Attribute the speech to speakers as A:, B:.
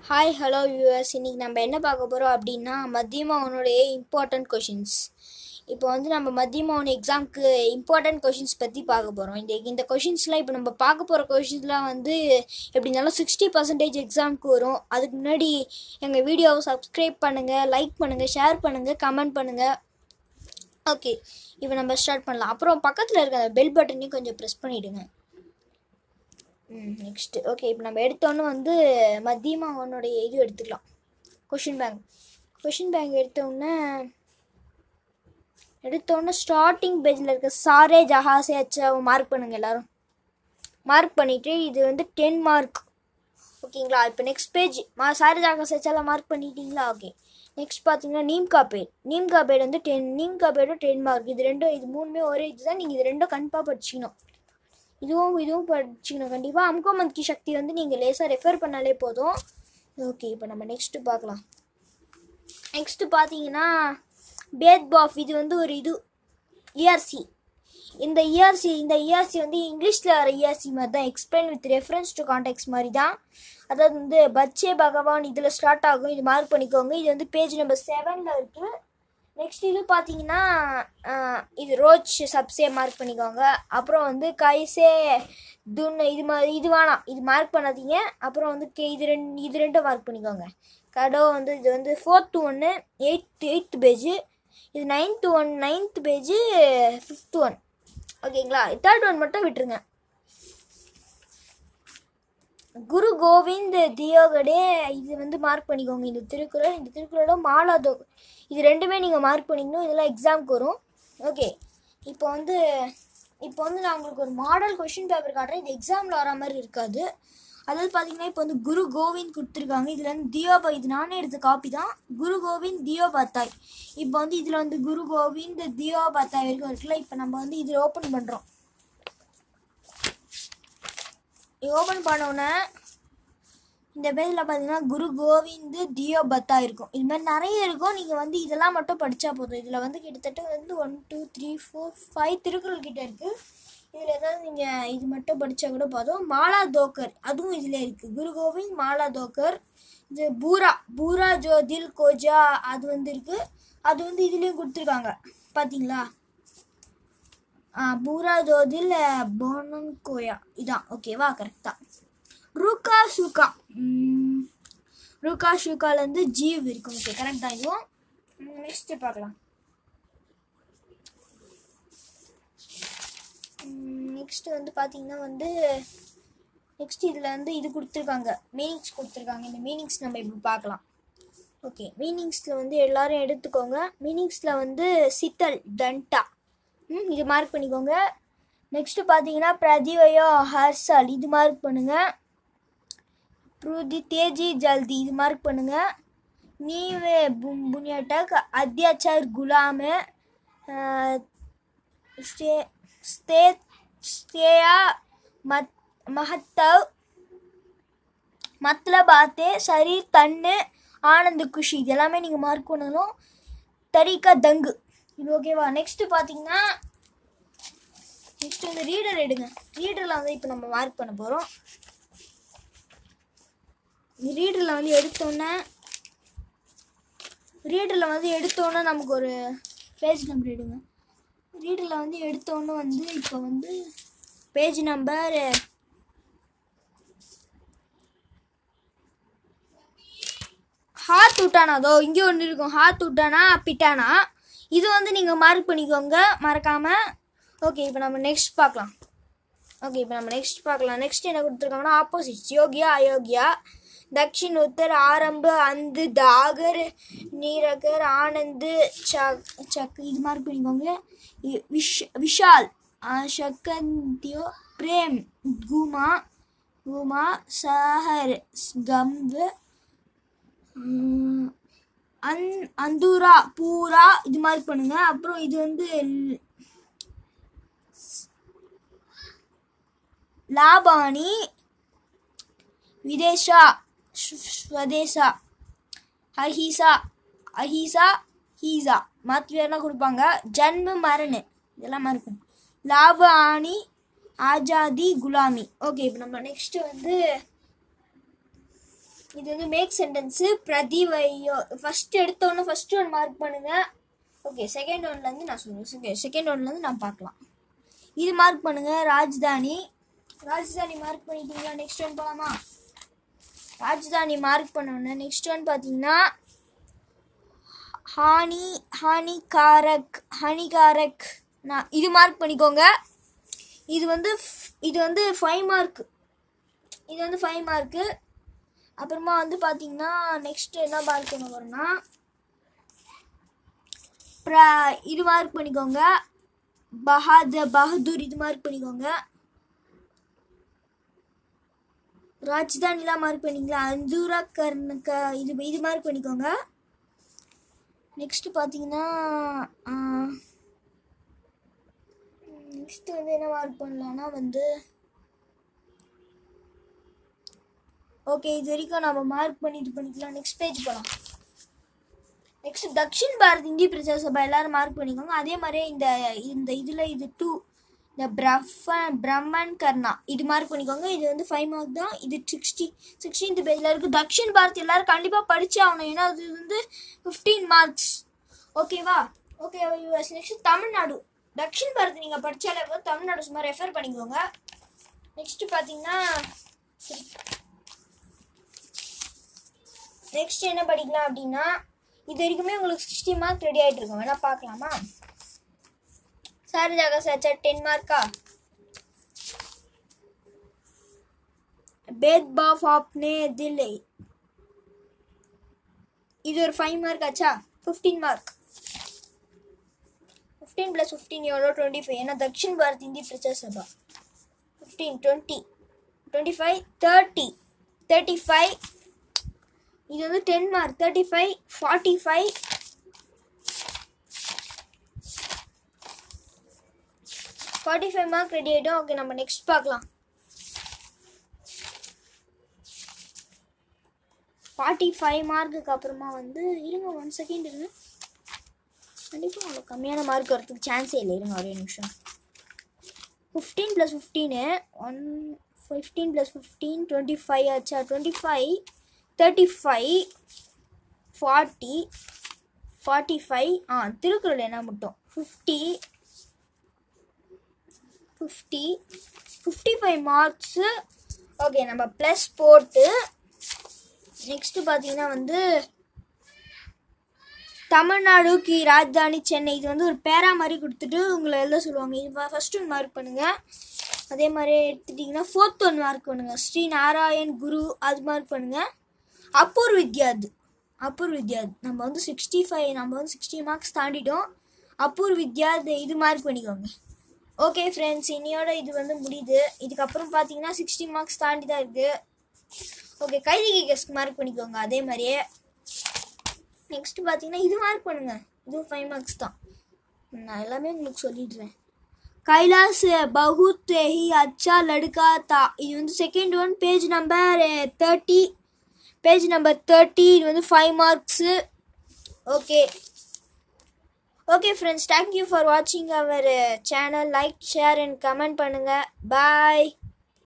A: Hi hello US இன்றைக்கி நம்ம என்ன பார்க்க போகிறோம் அப்படின்னா மத்தியமாவனுடைய இம்பார்ட்டண்ட் கொஷின்ஸ். இப்போ வந்து நம்ம மத்தியமாவன் எக்ஸாமுக்கு இம்பார்ட்டண்ட் கொஷின்ஸ் பற்றி பார்க்க போகிறோம். இந்த கொஷின்ஸ்லாம் இப்போ நம்ம பார்க்க போகிற கொஷின்ஸ்லாம் வந்து எப்படி இருந்தாலும் 60% எக்ஸாமுக்கு வரும். அதுக்கு முன்னாடி எங்கள் வீடியோவை சப்ஸ்கிரைப் பண்ணுங்கள், லைக் பண்ணுங்கள், ஷேர் பண்ணுங்கள், கமெண்ட் பண்ணுங்கள். ஓகே, இப்போ நம்ம ஸ்டார்ட் பண்ணலாம். அப்புறம் பக்கத்தில் இருக்க பெல் பட்டனையும் கொஞ்சம் ப்ரெஸ் பண்ணிவிடுங்க. நெக்ஸ்ட்டு ஓகே, இப்போ நம்ம எடுத்தோன்னு வந்து மத்தியமாக அவனுடைய இது எடுத்துக்கலாம். கொஷின் பேங்க் எடுத்தோன்னே ஸ்டார்டிங் பேஜில் இருக்க சாரே ஜஹாசே அச்சா மார்க் பண்ணுங்கள். எல்லோரும் மார்க் பண்ணிவிட்டு இது வந்து 10 மார்க். ஓகேங்களா? இப்போ நெக்ஸ்ட் பேஜ் சாரே ஜஹாசே அச்சாலாம் மார்க் பண்ணிட்டீங்களா? ஓகே, நெக்ஸ்ட் பார்த்தீங்கன்னா நீம் கா பேட் வந்து 10 மார்க். இது மூணுமே ஒரே இது தான். நீங்கள் இது ரெண்டும் கண்டிப்பாக படிச்சிக்கணும். இதுவும் படிச்சிக்கணும் கண்டிப்பாக. அம்கோமந்த் கி சக்தி வந்து நீங்கள் லேசாக ரெஃபர் பண்ணாலே போதும். ஓகே, இப்போ நம்ம நெக்ஸ்ட்டு பார்க்கலாம். நெக்ஸ்ட்டு பார்த்தீங்கன்னா பேத்பாஃப். இது வந்து ஒரு இஆர்சி. இந்த இஆர்சி வந்து இங்கிலீஷில் வர இஆர்சி மாதிரி தான். Explain with reference to contacts மாதிரி தான். அதாவது வந்து பச்சே பகவான் இதில் ஸ்டார்ட் ஆகும். இது மார்க் பண்ணிக்கோங்க. இது வந்து பேஜ் நம்பர் 7 இருக்குது. நெக்ஸ்ட் இது பார்த்தீங்கன்னா இது ரோச் சப்ஸே மார்க் பண்ணிக்கோங்க. அப்புறம் வந்து கைசே துன் இது வேணாம், இது மார்க் பண்ணாதீங்க. அப்புறம் வந்து இது ரெண்டும் மார்க் பண்ணிக்கோங்க. கடோ வந்து இது வந்து 4th 1 8th பேஜு. இது 9th பேஜு 5th 1. ஓகேங்களா? 3rd 1 மட்டும் விட்டுருங்க. குரு கோவிந்த் தியோகடே இது வந்து மார்க் பண்ணிக்கோங்க. இந்த திருக்குறளோட மாலாதோ இது ரெண்டுமே நீங்கள் மார்க் பண்ணிக்கணும். இதெல்லாம் எக்ஸாமுக்கு வரும். ஓகே, இப்போ வந்து நான் உங்களுக்கு ஒரு மாடல் கொஷின் பேப்பர் காட்டுறேன். இது எக்ஸாமில் வர மாதிரி இருக்காது. அதாவது பார்த்தீங்கன்னா இப்போ வந்து குரு கோவிந்த் கொடுத்துருக்காங்க. இதில் வந்து இது நானே எடுத்த காப்பி தான். குரு கோவிந்த் தியோபாத்தாய். இப்போ வந்து இதில் வந்து குரு கோவிந்த் தியோபாத்தாய் வரைக்கும் இருக்குல்ல. இப்போ நம்ம வந்து இதில் ஓப்பன் பண்ணுறோம். ஓப்பன் பண்ணோன்னே இந்த பேஜில் பார்த்தீங்கன்னா குரு கோவிந்த் தியோபத்தா இருக்கும். இது மாதிரி நிறைய இருக்கும். நீங்கள் வந்து இதெல்லாம் மட்டும் படித்தா போதும். இதில் வந்து கிட்டத்தட்ட வந்து 1 2 3 4 5 திருக்குறள் கிட்டே இருக்குது. இதில் ஏதாவது நீங்கள் இது மட்டும் படித்தா கூட போதும். மாலா தோக்கர் அதுவும் இதில் இருக்குது. குரு கோவிந்த் மாலா தோக்கர். இது பூரா ஜோ தில் கோஜா அது வந்து இருக்குது. அது வந்து இதுலேயும் கொடுத்துருக்காங்க பார்த்தீங்களா? பூரா ஜோ தில் போனன் கோயா இதான். ஓகேவா? கரெக்டாக. ரூகா ஷூக்காலேருந்து ஜீவ் இருக்கும். ஓகே, கரெக்ட் தான். இதுவும் நெக்ஸ்ட்டு பார்க்கலாம். நெக்ஸ்ட்டு வந்து பார்த்தீங்கன்னா வந்து இதில் வந்து இது கொடுத்துருக்காங்க, மீனிங்ஸ் கொடுத்துருக்காங்க. இந்த மீனிங்ஸ் நம்ம இப்படி பார்க்கலாம். ஓகே, மீனிங்ஸில் வந்து எல்லோரும் எடுத்துக்கோங்க. மீனிங்ஸில் வந்து சித்தல் டண்டா இது மார்க் பண்ணிக்கோங்க. நெக்ஸ்ட்டு பார்த்தீங்கன்னா பிரதிவயோ ஹர்சால் இது மார்க் பண்ணுங்கள். ப்ரூதி தேஜி ஜல்தி இது மார்க் பண்ணுங்கள். நீவே புனியாட்டக் அத்தியாச்சார் குலாமே ஸ்தேயா மஹத்தவ் மத்லபாத்தே ஷரீர் தன்னு ஆனந்த் குஷி இது எல்லாமே நீங்கள் மார்க் பண்ணணும். தரிகா தங்கு இது ஓகேவா? நெக்ஸ்ட்டு பார்த்தீங்கன்னா வந்து ரீடர் எடுங்க. ரீடரில் வந்து இப்போ நம்ம மார்க் பண்ண போகிறோம். ரீடரில் வந்து எடுத்தோன்னே நமக்கு ஒரு பேஜ் நம்பர் எடுங்க. ரீடரில் வந்து எடுத்தோன்னே வந்து இப்போ வந்து பேஜ் நம்பர் ஹாத் உட்டானாதோ இங்கே ஒன்று இருக்கும். ஹாத் உட்டானா பிட்டானா இது வந்து நீங்கள் மார்க் பண்ணிக்கோங்க மறக்காமல். ஓகே, இப்போ நம்ம நெக்ஸ்ட் பார்க்கலாம். நெக்ஸ்ட் என்ன கொடுத்துருக்காங்கன்னா ஆப்போசிட்ஸ் யோகியா அயோக்கியா தக்ஷின் உத்தர் ஆரம்ப அந்து தாகர் நீரகர் ஆனந்து சக் இது மார்க் பண்ணிக்கோங்க. விஷால் ஷக்கந்தியோ பிரேம் குமா சஹர் கம்வ் அந்துரா பூரா இது மார்க் பண்ணுங்க. அப்புறம் இது வந்து லாபானி விதேஷா ஸ்வதேசா அஹீசா ஹீசா மாற்றி வேணா கொடுப்பாங்க. ஜன்ம மரண் இதெல்லாம் மார்க் லாப ஆணி ஆஜாதி குலாமி. ஓகே, இப்போ நம்ம நெக்ஸ்ட்டு வந்து இது வந்து மேக் சென்டென்ஸு பிரதிவையோ. ஃபஸ்ட்டு எடுத்தோன்னே ஃபஸ்ட்டு ஒன் மார்க் பண்ணுங்கள். ஓகே, செகண்ட் ஒன்லேருந்து நான் சொல்லுவேன். செகண்ட் ஒன்லேருந்து நான் பார்க்கலாம். இது மார்க் பண்ணுங்கள். ராஜ்தானி மார்க் பண்ணிட்டீங்களா? நெக்ஸ்ட் ஒன் போகலாமா? ராஜ்தானி மார்க் பண்ணோன்னே நெக்ஸ்ட் ஒன் பார்த்தீங்கன்னா ஹானிகாரக் நான் இது மார்க் பண்ணிக்கோங்க. இது வந்து 5 மார்க். இது வந்து 5 மார்க்கு. அப்புறமா வந்து பார்த்தீங்கன்னா நெக்ஸ்ட் என்ன மார்க் பண்ண போகிறோன்னா இது மார்க் பண்ணிக்கோங்க. பஹதூர் இது மார்க் பண்ணிக்கோங்க. ராஜ்தானிலாம் மார்க் பண்ணிங்களா? அந்தூரா கர்ணக்கா இது மார்க் பண்ணிக்கோங்க. நெக்ஸ்ட் பார்த்தீங்கன்னா நெக்ஸ்ட் வந்து என்ன மார்க் பண்ணலான்னா வந்து ஓகே, இது வரைக்கும் நம்ம மார்க் பண்ணி இது பண்ணிக்கலாம். நெக்ஸ்ட் பேஜ் போகலாம். நெக்ஸ்ட் தக்ஷின் பாரத் இந்திய பிரஜா சபா எல்லாரும் மார்க் பண்ணிக்கோங்க. அதே மாதிரியே இந்த இதில் இது 2 இந்த பிரம்மன் கர்ணா இது மார்க் பண்ணிக்கோங்க. இது வந்து 5 மார்க் தான். இது 16th பேஜில் இருக்குது. தக்ஷின் பாரத் எல்லாரும் கண்டிப்பாக படித்தே ஆகணும். ஏன்னா அது வந்து 15 மார்க்ஸ். ஓகேவா? Okay, next Tamil Nadu. தக்ஷின் பாரத் நீங்கள் படித்தாலே தமிழ்நாடு சும்மா ரெஃபர் பண்ணிக்கோங்க. நெக்ஸ்ட் பார்த்தீங்கன்னா நெக்ஸ்ட் என்ன படிக்கலாம் அப்படின்னா இது வரைக்குமே உங்களுக்கு 60 மார்க் ரெடி ஆகிட்டு இருக்கும். வேணா பார்க்கலாமா? சாரி ஜாகா சாச்சா 10 மார்க்கா? பேத்பாவ் ஆப்னே தில் இது ஒரு 5 மார்க் ஆச்சா? 15 மார்க். 15 + 15 எவ்வளோ? 25. ஏன்னா தக்ஷின் பாரத் இந்திய பிரஜா சபா 15 20 25 30 35. இது வந்து 10 மார்க். 35 45 45 மார்க் ரெடி ஆகிட்டோம். ஓகே, நம்ம நெக்ஸ்ட் பார்க்கலாம். 45 மார்க்குக்கு அப்புறமா வந்து இருங்க 1 செகண்ட் இருங்க. கண்டிப்பாக உங்களுக்கு கம்மியான மார்க் வரதுக்கு சான்ஸே இல்லை. இருங்க ஒரே நிமிஷம். 15 + 15 25 ஆச்சா? 25 35 40 45 திருக்குறள் என்ன மட்டும் 50 55 மார்க்ஸு. ஓகே, நம்ம ப்ளஸ் போட்டு நெக்ஸ்ட்டு பார்த்தீங்கன்னா வந்து தமிழ்நாடு கி ராஜ்தானி சென்னை இது வந்து ஒரு பேரா மாதிரி கொடுத்துட்டு உங்களை எழுத சொல்லுவாங்க. இது ஃபஸ்ட் ஒன் மார்க் பண்ணுங்கள். அதே மாதிரி எடுத்துட்டிங்கன்னா 4th ஒன் மார்க் பண்ணுங்கள். ஸ்ரீ நாராயண் குரு அது மார்க் பண்ணுங்கள். அபூர்வ வித்யாத் நம்ம வந்து 65 நம்ம வந்து 60 மார்க்ஸ் தாண்டிட்டோம். அபூர்வ வித்யாத் இது மார்க் பண்ணிக்கோங்க. ஓகே ஃப்ரெண்ட்ஸ், இன்னையோட இது வந்து முடியுது. இதுக்கப்புறம் பார்த்தீங்கன்னா 60 மார்க்ஸ் தாண்டி தான் இருக்குது. ஓகே, கைதிகை கெஸ்க்கு மார்க் பண்ணிக்கோங்க. அதே மாதிரியே நெக்ஸ்ட் பார்த்தீங்கன்னா இது மார்க் பண்ணுங்கள். இதுவும் 5 மார்க்ஸ் தான். நான் எல்லாமே உங்களுக்கு சொல்லிடுறேன். கைலாஸ் பகுத் ஹி அச்சா லடுக்கா தா இது வந்து செகண்ட் ஒன் பேஜ் நம்பர் 30. இது வந்து 5 marks. Okay friends, thank you for வாட்சிங் our channel. Like, share and comment பண்ணுங்கள். பாய்.